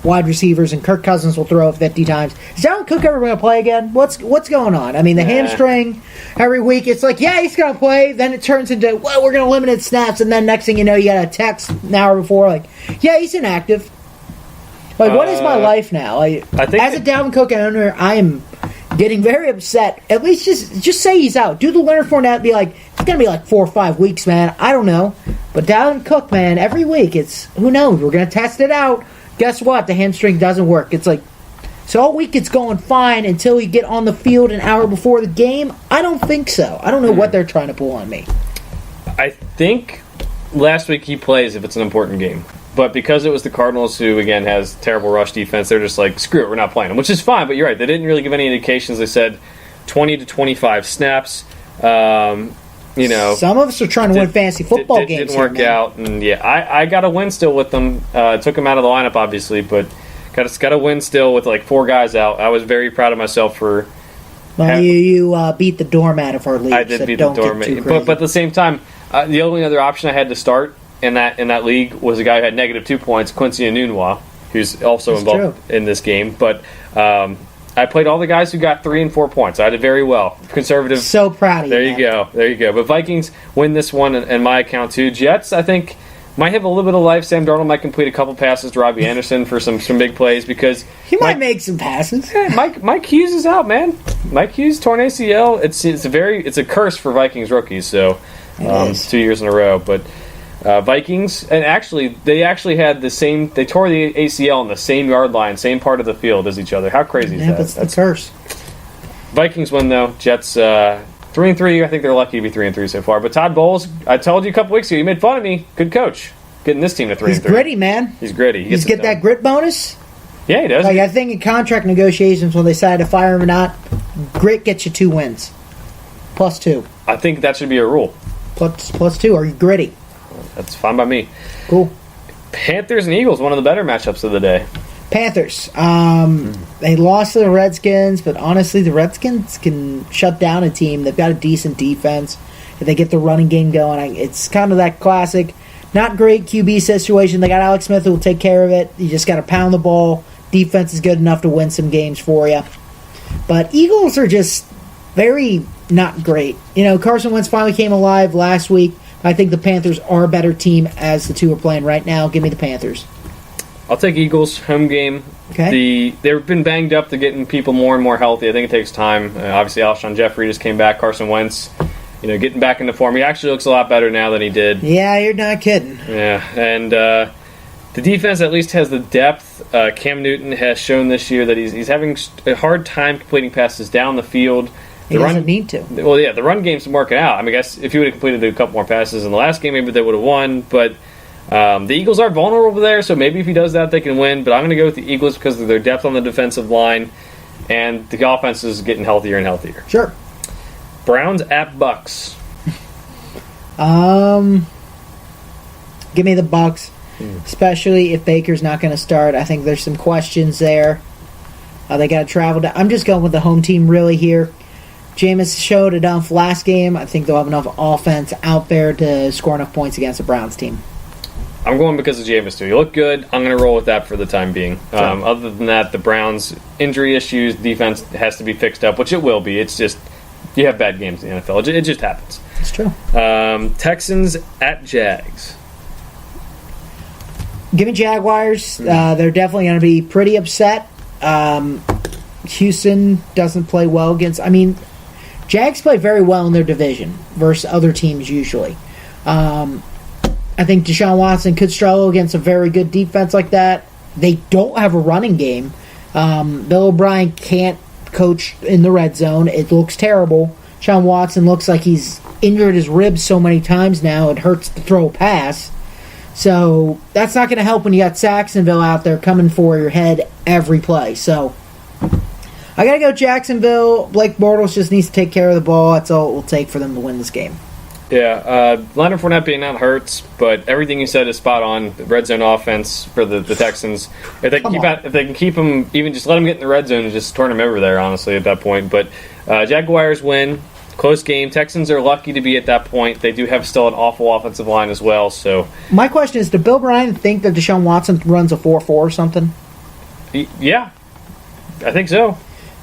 Wide receivers, and Kirk Cousins will throw it 50 times. Is Dalvin Cook ever going to play again? What's going on? I mean, the hamstring every week. It's like, yeah, he's going to play. Then it turns into, well, we're going to limit snaps, and then next thing you know, you got a text an hour before, like, yeah, he's inactive. What is my life now? I think as a Dalvin Cook owner, I am getting very upset. At least just say he's out. Do the Leonard Fournette. Be like, it's going to be 4 or 5 weeks, man. I don't know. But Dalvin Cook, man, every week, it's, who knows? We're going to test it out. Guess what? The hamstring doesn't work. It's so all week it's going fine until you get on the field an hour before the game? I don't think so. I don't know what they're trying to pull on me.
I think last week he plays if it's an important game. But because it was the Cardinals, who, again, has terrible rush defense, they're just like, screw it, we're not playing him, which is fine. But you're right. They didn't really give any indications. They said 20 to 25 snaps. Some
of us are trying to win fantasy football games.
Didn't work out, and I got a win still with them. Took him out of the lineup, obviously, but got a win still with 4 guys out. I was very proud of myself for.
Well, you beat the doormat of our league.
I did beat the doormat, but at the same time, the only other option I had to start in that league was a guy who had -2 points, Quincy Enunwa, who's also involved in this game, but. I played all the guys who got 3 and 4 points. I did very well. Conservative.
So proud of you.
There you go. But Vikings win this one in my account too. Jets, I think, might have a little bit of life. Sam Darnold might complete a couple passes to Robbie Anderson for some big plays because
he might make some passes.
Mike Hughes is out, man. Mike Hughes torn ACL. It's a curse for Vikings rookies. So 2 years in a row, but. Vikings, and they had the same. They tore the ACL on the same yard line, same part of the field as each other. How crazy is that?
That's the curse.
Vikings win though. Jets 3-3. I think they're lucky to be 3-3 so far. But Todd Bowles, I told you a couple weeks ago, you made fun of me. Good coach, getting this team to 3-3.
He's gritty, man.
He's gritty.
He's get that grit bonus.
Yeah, he does.
I think in contract negotiations when they decide to fire him or not, grit gets you 2 wins, +2.
I think that should be a rule.
+2. Are you gritty?
That's fine by me.
Cool.
Panthers and Eagles, one of the better matchups of the day.
Panthers. They lost to the Redskins, but honestly, the Redskins can shut down a team. They've got a decent defense. If they get the running game going, it's kind of that classic, not great QB situation. They got Alex Smith who will take care of it. You just got to pound the ball. Defense is good enough to win some games for you. But Eagles are just very not great. Carson Wentz finally came alive last week. I think the Panthers are a better team as the two are playing right now. Give me the Panthers.
I'll take Eagles home game.
Okay.
They've been banged up. They're getting people more and more healthy. I think it takes time. Obviously, Alshon Jeffrey just came back. Carson Wentz, getting back into form. He actually looks a lot better now than he did.
Yeah, you're not kidding.
Yeah, and the defense at least has the depth. Cam Newton has shown this year that he's having a hard time completing passes down the field.
He doesn't need to.
Well, yeah, the run game's been working out. I mean, I guess if he would have completed a couple more passes in the last game, maybe they would have won. But the Eagles are vulnerable there, so maybe if he does that, they can win. But I'm going to go with the Eagles because of their depth on the defensive line, and the offense is getting healthier and healthier.
Sure.
Browns at Bucks.
Give me the Bucks, especially if Baker's not going to start. I think there's some questions there. They got to travel down. I'm just going with the home team really here. Jameis showed enough last game. I think they'll have enough offense out there to score enough points against the Browns team.
I'm going because of Jameis, too. You look good. I'm going to roll with that for the time being. Sure. Other than that, the Browns' injury issues, defense has to be fixed up, which it will be. It's just, you have bad games in the NFL. It just happens.
It's true.
Texans at Jags.
Give me Jaguars. They're definitely going to be pretty upset. Houston doesn't play well against... I mean, Jags play very well in their division versus other teams usually. I think Deshaun Watson could struggle against a very good defense like that. They don't have a running game. Bill O'Brien can't coach in the red zone. It looks terrible. Deshaun Watson looks like he's injured his ribs so many times now it hurts to throw a pass. So that's not going to help when you got Jacksonville out there coming for your head every play. So I got to go Jacksonville. Blake Bortles just needs to take care of the ball. That's all it will take for them to win this game.
Yeah, Leonard Fournette being out hurts, but everything you said is spot on. The red zone offense for the Texans. If they can keep them, even just let them get in the red zone and just turn them over there, honestly, at that point. But Jaguars win. Close game. Texans are lucky to be at that point. They do have still an awful offensive line as well. So
my question is, did Bill O'Brien think that Deshaun Watson runs a 4.4 or something?
Yeah, I think so.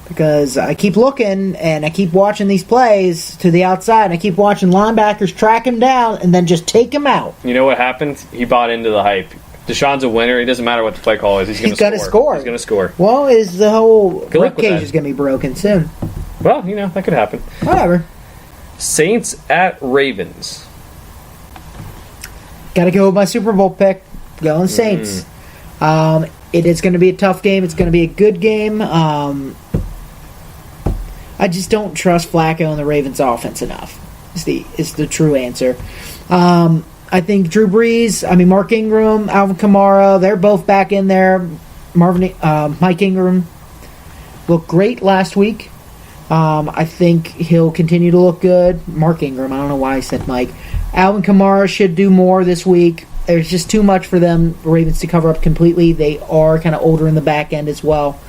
Because I keep looking and I keep watching these plays to the outside. And I keep watching linebackers track him down and then just take him out.
You know what happened? He bought into the hype. Deshaun's a winner. It doesn't matter what the play call is. He's going to score. He's going to score.
Well, the whole ribcage is going to be broken soon.
Well, that could happen.
Whatever.
Saints at Ravens.
Got to go with my Super Bowl pick. Going Saints. It is going to be a tough game. It's going to be a good game. I just don't trust Flacco and the Ravens offense enough. Is the true answer. I think Drew Brees, Mark Ingram, Alvin Kamara, they're both back in there. Mike Ingram looked great last week. I think he'll continue to look good. Mark Ingram, I don't know why I said Mike. Alvin Kamara should do more this week. There's just too much for them Ravens to cover up completely. They are kind of older in the back end as well.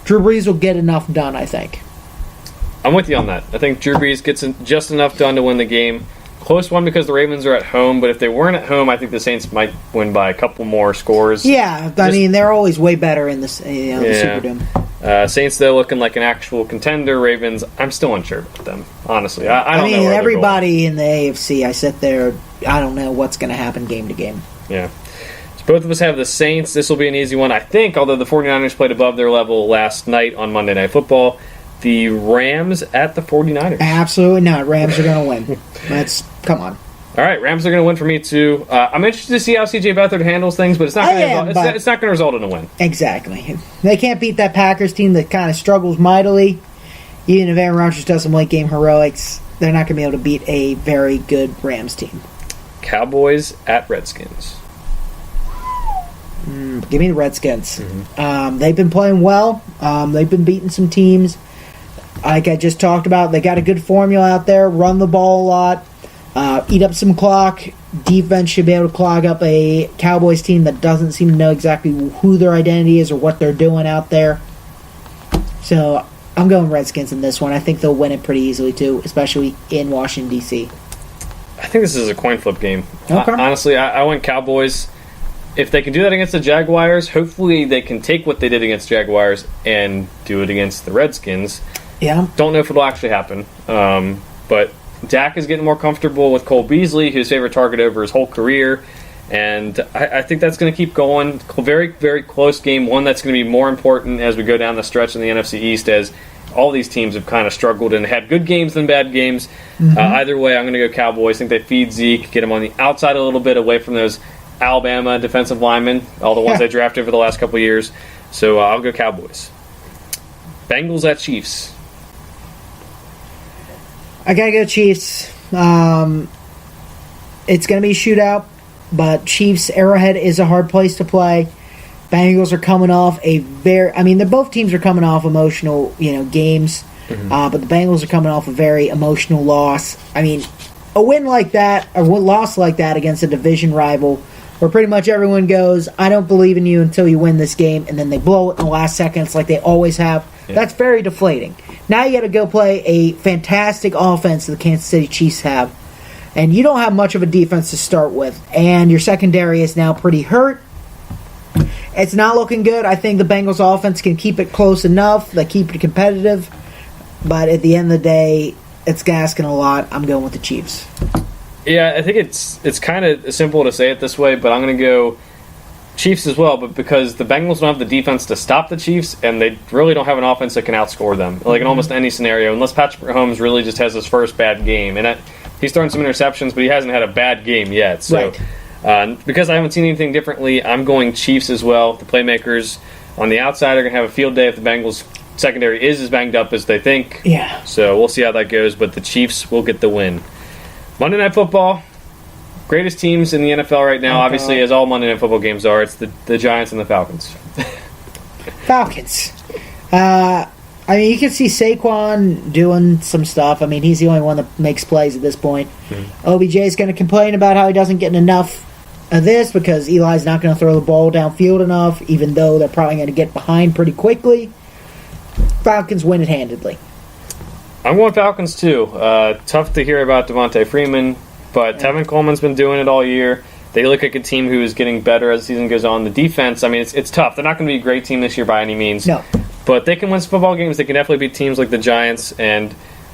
Drew Brees will get enough done, I think.
I'm with you on that. I think Drew Brees gets just enough done to win the game. Close one because the Ravens are at home, but if they weren't at home, I think the Saints might win by a couple more scores.
Yeah, they're always way better in the Superdome.
Saints, though, looking like an actual contender. Ravens, I'm still unsure about them, honestly. I don't know where
everybody in the AFC, I sit there, I don't know what's going to happen game to game.
Yeah. So both of us have the Saints. This will be an easy one, I think, although the 49ers played above their level last night on Monday Night Football. The Rams at the 49ers. Absolutely
not. Rams are going to win. Come on.
All right, Rams are going to win for me, too. I'm interested to see how C.J. Beathard handles things, but it's not going to result in a win.
Exactly. They can't beat that Packers team that kind of struggles mightily. Even if Aaron Rodgers does some late-game heroics, they're not going to be able to beat a very good Rams team.
Cowboys at Redskins.
Give me the Redskins. Mm-hmm. They've been playing well. They've been beating some teams. Like I just talked about, they got a good formula out there. Run the ball a lot. Eat up some clock. Defense should be able to clog up a Cowboys team that doesn't seem to know exactly who their identity is or what they're doing out there. So I'm going Redskins in this one. I think they'll win it pretty easily, too, especially in Washington, D.C.
I think this is a coin flip game.
Okay.
Honestly, I went Cowboys. If they can do that against the Jaguars, hopefully they can take what they did against Jaguars and do it against the Redskins.
Yeah.
Don't know if it'll actually happen. But Dak is getting more comfortable with Cole Beasley, his favorite target over his whole career. And I think that's going to keep going. Very, very close game. One that's going to be more important as we go down the stretch in the NFC East, as all these teams have kind of struggled and had good games than bad games. Mm-hmm. Either way, I'm going to go Cowboys. I think they feed Zeke, get him on the outside a little bit away from those Alabama defensive linemen, all the ones they drafted over the last couple of years. So I'll go Cowboys. Bengals at Chiefs.
I gotta go Chiefs. It's going to be a shootout, but Chiefs Arrowhead is a hard place to play. Bengals are coming off both teams are coming off emotional, games, but the Bengals are coming off a very emotional loss. A win like that, or a loss like that against a division rival, where pretty much everyone goes, I don't believe in you until you win this game, and then they blow it in the last seconds like they always have. Yeah. That's very deflating. Now you got to go play a fantastic offense that the Kansas City Chiefs have, and you don't have much of a defense to start with, and your secondary is now pretty hurt. It's not looking good. I think the Bengals offense can keep it close enough. They keep it competitive, but at the end of the day, it's asking a lot. I'm going with the Chiefs.
Yeah, I think it's kind of simple to say it this way, but I'm going to go Chiefs as well. But because the Bengals don't have the defense to stop the Chiefs, and they really don't have an offense that can outscore them, like in almost any scenario, unless Patrick Mahomes really just has his first bad game. And he's thrown some interceptions, but he hasn't had a bad game yet. So, because I haven't seen anything differently, I'm going Chiefs as well. The playmakers on the outside are going to have a field day if the Bengals secondary is as banged up as they think.
Yeah.
So we'll see how that goes, but the Chiefs will get the win. Monday Night Football, greatest teams in the NFL right now, obviously, as all Monday Night Football games are. It's the Giants and the Falcons.
Falcons. I mean, you can see Saquon doing some stuff. I mean, he's the only one that makes plays at this point. OBJ is going to complain about how he doesn't get enough of this because Eli's not going to throw the ball downfield enough, even though they're probably going to get behind pretty quickly. Falcons win it handedly.
I'm going Falcons, too. Tough to hear about Devontae Freeman, but Tevin Coleman's been doing it all year. They look like a team who is getting better as the season goes on. The defense, I mean, it's tough. They're not going to be a great team this year by any means.
No.
But they can win some football games. They can definitely beat teams like the Giants. And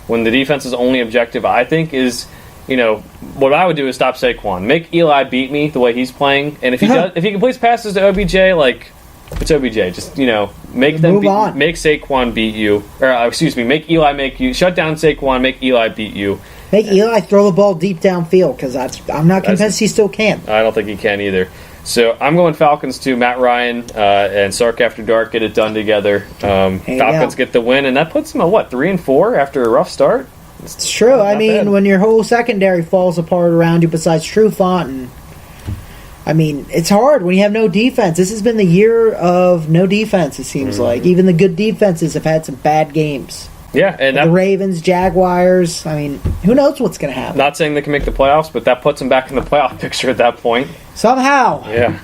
when the defense's only objective, I think, is, what I would do is stop Saquon. Make Eli beat me the way he's playing. And if he does, if he completes passes to OBJ, it's OBJ. Just, make them make Saquon beat you. Or, make Eli make you. Shut down Saquon, make Eli beat you.
Make Eli throw the ball deep downfield because I'm not convinced he still can.
I don't think he can either. So I'm going Falcons too. Matt Ryan and Sark After Dark get it done together. Falcons get the win, and that puts them at 3-4 after a rough start.
It's true. I mean, bad. When your whole secondary falls apart around you, besides Trufant, it's hard when you have no defense. This has been the year of no defense. It seems like even the good defenses have had some bad games.
Yeah, and
the Ravens, Jaguars. Who knows what's going to happen?
Not saying they can make the playoffs, but that puts them back in the playoff picture at that point.
Somehow.
Yeah.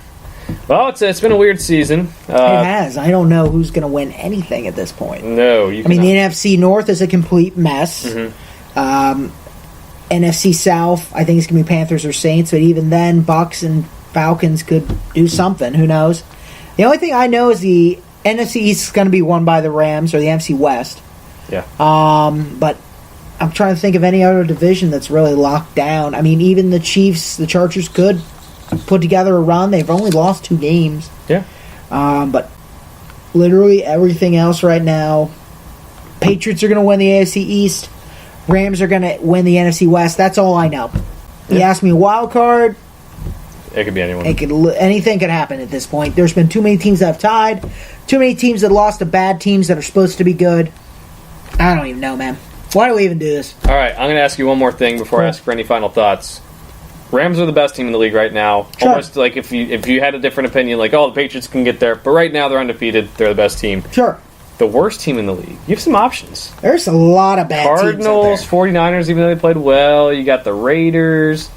Well, it's been a weird season.
It has. I don't know who's going to win anything at this point.
No,
the NFC North is a complete mess. NFC South, I think it's going to be Panthers or Saints, but even then, Bucks and Falcons could do something. Who knows? The only thing I know is the NFC East is going to be won by the Rams, or the NFC West.
Yeah.
But I'm trying to think of any other division that's really locked down. Even the Chiefs, the Chargers could put together a run. They've only lost 2 games.
Yeah.
But literally everything else right now, Patriots are going to win the AFC East. Rams are going to win the NFC West. That's all I know. You ask me a wild card,
it could be anyone.
Anything could happen at this point. There's been too many teams that have tied, too many teams that lost to bad teams that are supposed to be good. I don't even know, man. Why do we even do this?
All right, I'm going to ask you one more thing before I ask for any final thoughts. Rams are the best team in the league right now.
Sure.
Almost like if you had a different opinion, the Patriots can get there. But right now, they're undefeated. They're the best team.
Sure.
The worst team in the league. You have some options.
There's a lot of bad
Cardinals,
teams out there.
49ers, even though they played well. You got the Raiders.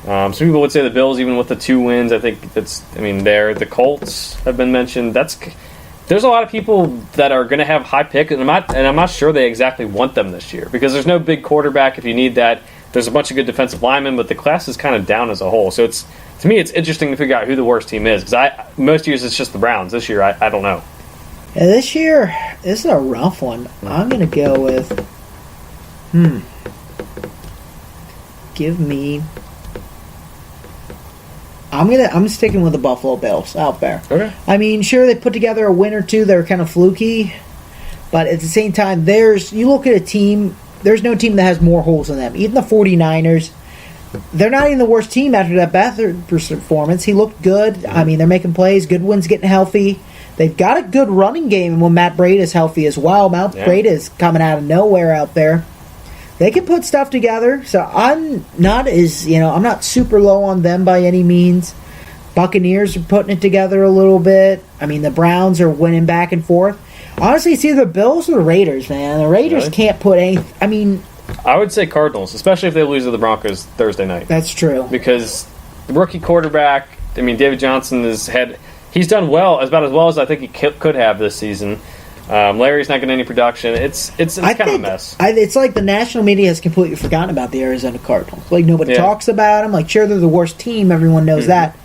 Some people would say the Bills, even with the 2 wins. I think the Colts have been mentioned. There's a lot of people that are going to have high pick, and I'm not sure they exactly want them this year because there's no big quarterback if you need that. There's a bunch of good defensive linemen, but the class is kind of down as a whole. So to me, it's interesting to figure out who the worst team is because most years it's just the Browns. This year, I don't know.
Yeah, this year, this is a rough one. I'm going to go with, I'm sticking with the Buffalo Bills out there.
Okay.
Sure, they put together a win or two that are kind of fluky, but at the same time, you look at a team, there's no team that has more holes than them. Even the 49ers, they're not even the worst team after that Beathard performance. He looked good. They're making plays. Goodwin's getting healthy. They've got a good running game when Matt Breida's healthy as well. Breida is coming out of nowhere out there. They can put stuff together. So I'm not I'm not super low on them by any means. Buccaneers are putting it together a little bit. The Browns are winning back and forth. Honestly, it's either the Bills or the Raiders, man. The Raiders can't put any...
I would say Cardinals, especially if they lose to the Broncos Thursday night.
That's true.
Because the rookie quarterback, David Johnson he's done well, about as well as I think he could have this season. Larry's not getting any production. It's kind of a mess.
It's like the national media has completely forgotten about the Arizona Cardinals. Nobody talks about them. Sure, they're the worst team. Everyone knows that.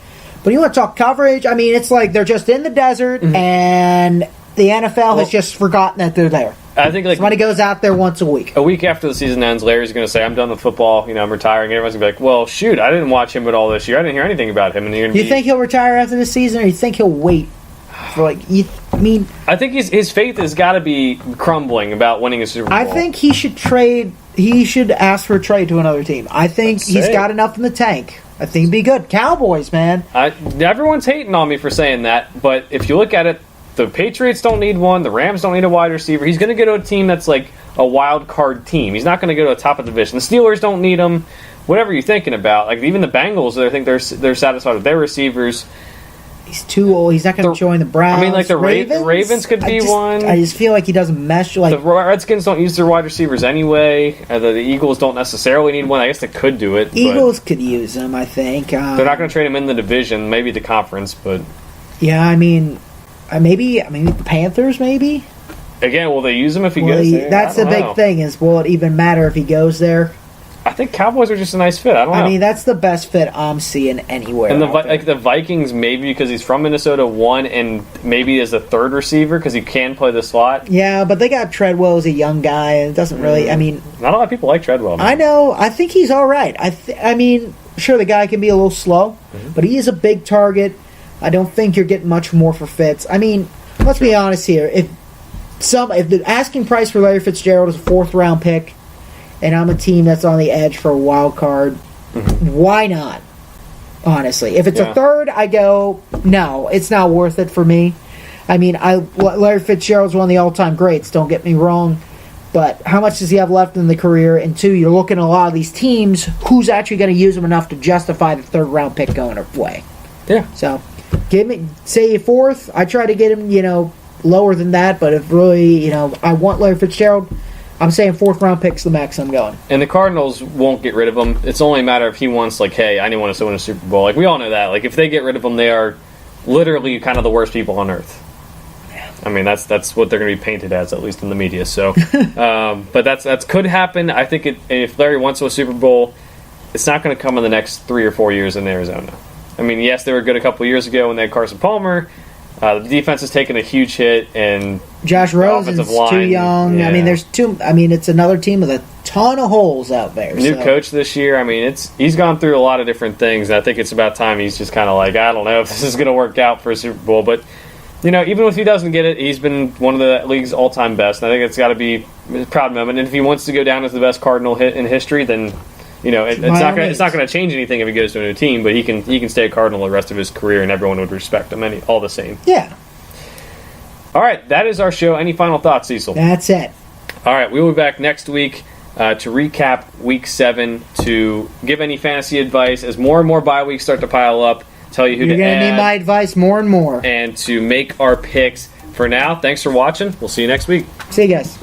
But you want to talk coverage? It's like they're just in the desert, and the NFL has just forgotten that they're there.
I think like
Somebody goes out there once a week.
a week after the season ends, Larry's going to say, "I'm done with football. I'm retiring." Everyone's going to be like, "Well, shoot, I didn't watch him at all this year. I didn't hear anything about him." And you're going
Do you think he'll retire after this season, or you think he'll wait for
I think his faith has got to be crumbling about winning a Super Bowl.
I think he should trade. He should ask for a trade to another team. I think he's got enough in the tank. I think he'd be good. Cowboys, man.
Everyone's hating on me for saying that, but if you look at it, the Patriots don't need one. The Rams don't need a wide receiver. He's going to go to a team that's like a wild card team. He's not going to go to the top of the division. The Steelers don't need him. Whatever you're thinking about, like even the Bengals, I think they're satisfied with their receivers.
He's too old. He's not going to join the Browns.
I mean, like the Ravens could be one.
I just feel like he doesn't mesh. Like
the Redskins don't use their wide receivers anyway. The Eagles don't necessarily need one. I guess they could do it.
Eagles could use him. I think
they're not going to trade him in the division. Maybe the conference, but
yeah, I mean, maybe the Panthers. Maybe
again, will they use him if he goes there?
That's the big thing. Is will it even matter if he goes there?
I think Cowboys are just a nice fit. I don't know.
I mean, that's the best fit I'm seeing anywhere.
And the Vikings, maybe because he's from Minnesota, one, and maybe as a third receiver because he can play the slot.
Yeah, but they got Treadwell as a young guy, and it doesn't really. I mean,
not a lot of people like Treadwell. Man.
I know. I think he's all right. I mean, sure, the guy can be a little slow, but he is a big target. I don't think you're getting much more for Fitz. I mean, let's be honest here. If the asking price for Larry Fitzgerald is a 4th round pick, and I'm a team that's on the edge for a wild card, why not? Honestly, if it's a 3rd, I go, no, it's not worth it for me. I mean, Larry Fitzgerald's one of the all-time greats, don't get me wrong, but how much does he have left in the career? And 2, you're looking at a lot of these teams, who's actually going to use him enough to justify the 3rd round pick going away?
Yeah.
So, say a 4th, I try to get him, lower than that, but if really, I want Larry Fitzgerald, I'm saying 4th round pick's the max I'm going.
And the Cardinals won't get rid of him. It's only a matter if he wants, like, hey, I didn't want to win a Super Bowl. Like, we all know that. Like, if they get rid of him, they are literally kind of the worst people on earth. Yeah. I mean, that's what they're going to be painted as, at least in the media. So, but that's could happen. I think if Larry wants to a Super Bowl, it's not going to come in the next 3 or 4 years in Arizona. I mean, yes, they were good a couple of years ago when they had Carson Palmer. The defense has taken a huge hit, and
Josh Rosen's too young. Yeah. I mean, it's another team with a ton of holes out there.
New coach this year. I mean, he's gone through a lot of different things, and I think it's about time he's just kind of like, I don't know if this is going to work out for a Super Bowl. But, even if he doesn't get it, he's been one of the league's all-time best, and I think it's got to be a proud moment. And if he wants to go down as the best Cardinal hit in history, then it's not going to change anything if he goes to a new team, but he can stay a Cardinal the rest of his career, and everyone would respect him all the same.
Yeah.
All right, that is our show. Any final thoughts, Cecil?
That's it.
All right, we will be back next week to recap Week 7, to give any fantasy advice as more and more bye weeks start to pile up, tell you who to add.
You're going to need my advice more and more.
And to make our picks. For now, thanks for watching. We'll see you next week.
See you guys.